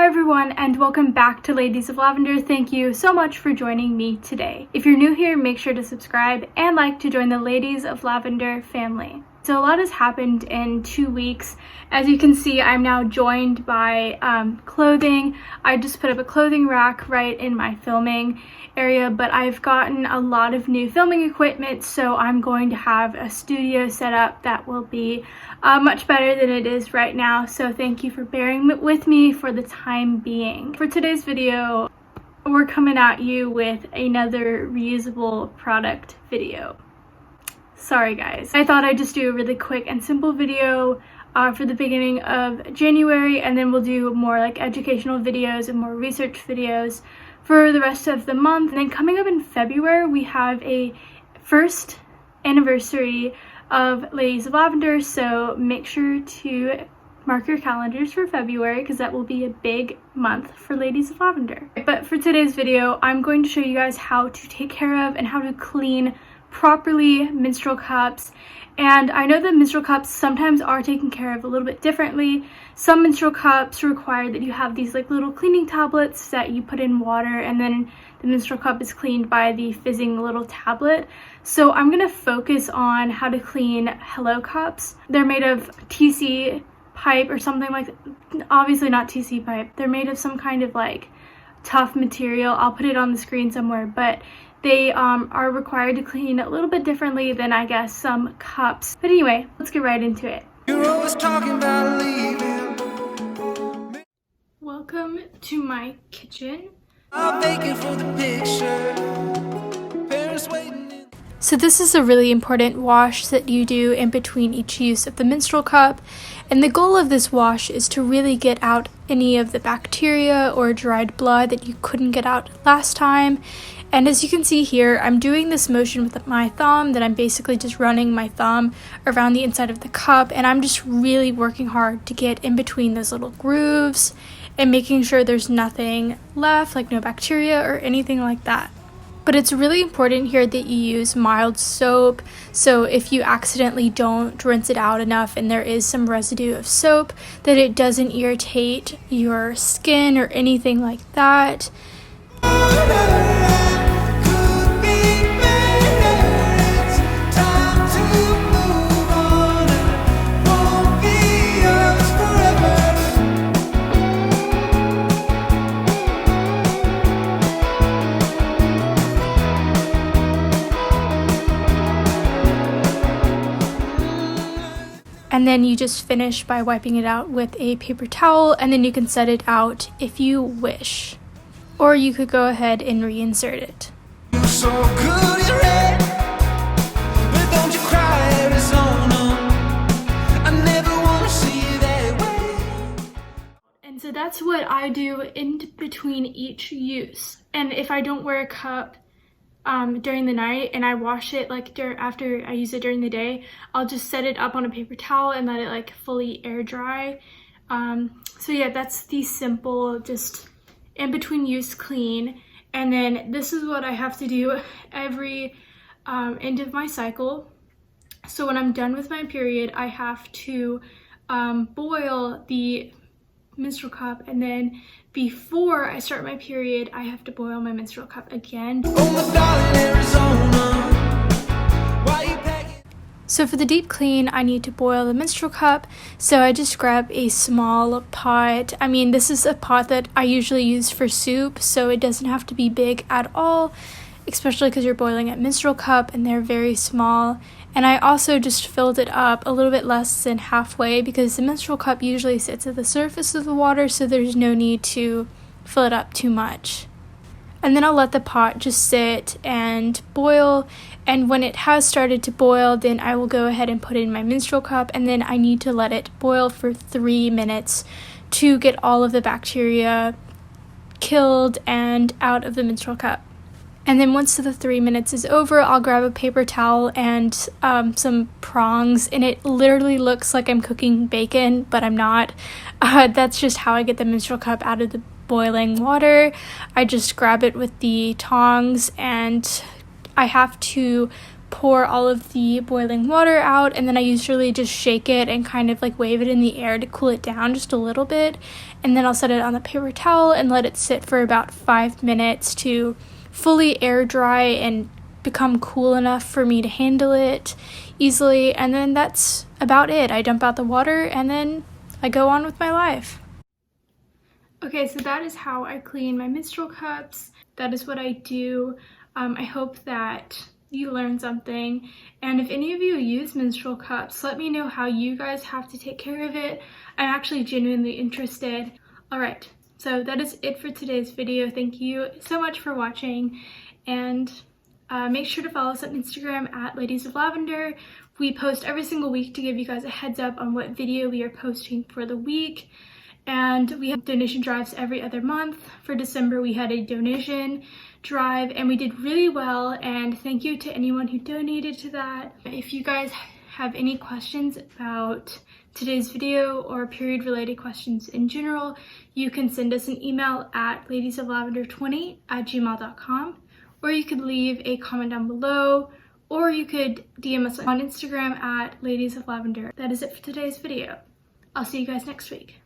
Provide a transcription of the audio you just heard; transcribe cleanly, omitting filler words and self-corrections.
everyone, and welcome back to Ladies of Lavender. Thank you so much for joining me today. If you're new here, make sure to subscribe and like to join the Ladies of Lavender family. So a lot has happened in 2 weeks. As you can see, I'm now joined by clothing. I just put up a clothing rack right in my filming area, but I've gotten a lot of new filming equipment, so I'm going to have a studio set up that will be much better than it is right now. So thank you for bearing with me for the time being. For today's video, we're coming at you with another reusable product video. Sorry guys. I thought I'd just do a really quick and simple video for the beginning of January, and then we'll do more like educational videos and more research videos for the rest of the month. And then coming up in February, we have a first anniversary of Ladies of Lavender, so make sure to mark your calendars for February because that will be a big month for Ladies of Lavender. But for today's video, I'm going to show you guys how to take care of and how to clean properly menstrual cups. And I know that menstrual cups sometimes are taken care of a little bit differently. Some menstrual cups require that you have these like little cleaning tablets that you put in water, and then the menstrual cup is cleaned by the fizzing little tablet. So I'm going to focus on how to clean Hello cups. They're made of TC pipe or something like that. Obviously not TC pipe. They're made of some kind of like tough material. I'll put it on the screen somewhere, but they are required to clean a little bit differently than I guess some cups. But anyway, let's get right into it. You're always talking about leaving. Welcome to my kitchen. I'm making for the picture. Parents waiting. So this is a really important wash that you do in between each use of the menstrual cup. And the goal of this wash is to really get out any of the bacteria or dried blood that you couldn't get out last time. And as you can see here, I'm doing this motion with my thumb, that I'm basically just running my thumb around the inside of the cup, and I'm just really working hard to get in between those little grooves and making sure there's nothing left, like no bacteria or anything like that. But it's really important here that you use mild soap, so if you accidentally don't rinse it out enough and there is some residue of soap, that it doesn't irritate your skin or anything like that. And then you just finish by wiping it out with a paper towel, and then you can set it out if you wish. Or you could go ahead and reinsert it. You're so good, you're red, but don't you cry, Arizona. I never want to see you that way. And so that's what I do in between each use. And if I don't wear a cup during the night and I wash it like after I use it during the day, I'll just set it up on a paper towel and let it like fully air dry. So yeah, that's the simple just in between use clean. And then this is what I have to do every end of my cycle. So when I'm done with my period, I have to boil the menstrual cup, and then before I start my period, I have to boil my menstrual cup again. Oh my darling Arizona, why you packing? So for the deep clean, I need to boil the menstrual cup, so I just grab a small pot. I mean, this is a pot that I usually use for soup, so it doesn't have to be big at all, especially because you're boiling a menstrual cup and they're very small. And I also just filled it up a little bit less than halfway because the menstrual cup usually sits at the surface of the water, so there's no need to fill it up too much. And then I'll let the pot just sit and boil, and when it has started to boil, then I will go ahead and put in my menstrual cup, and then I need to let it boil for 3 minutes to get all of the bacteria killed and out of the menstrual cup. And then once the 3 minutes is over, I'll grab a paper towel and some prongs, and it literally looks like I'm cooking bacon, but I'm not. That's just how I get the menstrual cup out of the boiling water. I just grab it with the tongs, and I have to pour all of the boiling water out, and then I usually just shake it and kind of like wave it in the air to cool it down just a little bit, and then I'll set it on the paper towel and let it sit for about 5 minutes to fully air dry and become cool enough for me to handle it easily, and then that's about it. I dump out the water and then I go on with my life. Okay, so that is how I clean my menstrual cups. That is what I do. I hope that you learned something, and if any of you use menstrual cups, let me know how you guys have to take care of it. I'm actually genuinely interested. All right, so that is it for today's video. Thank you so much for watching, and make sure to follow us on Instagram at Ladies of Lavender. We post every single week to give you guys a heads up on what video we are posting for the week. And we have donation drives every other month. For December, we had a donation drive and we did really well, and thank you to anyone who donated to that. If you guys have any questions about today's video or period related questions in general, you can send us an email at ladiesoflavender20@gmail.com, or you could leave a comment down below, or you could DM us on Instagram at ladiesoflavender. That is it for today's video. I'll see you guys next week.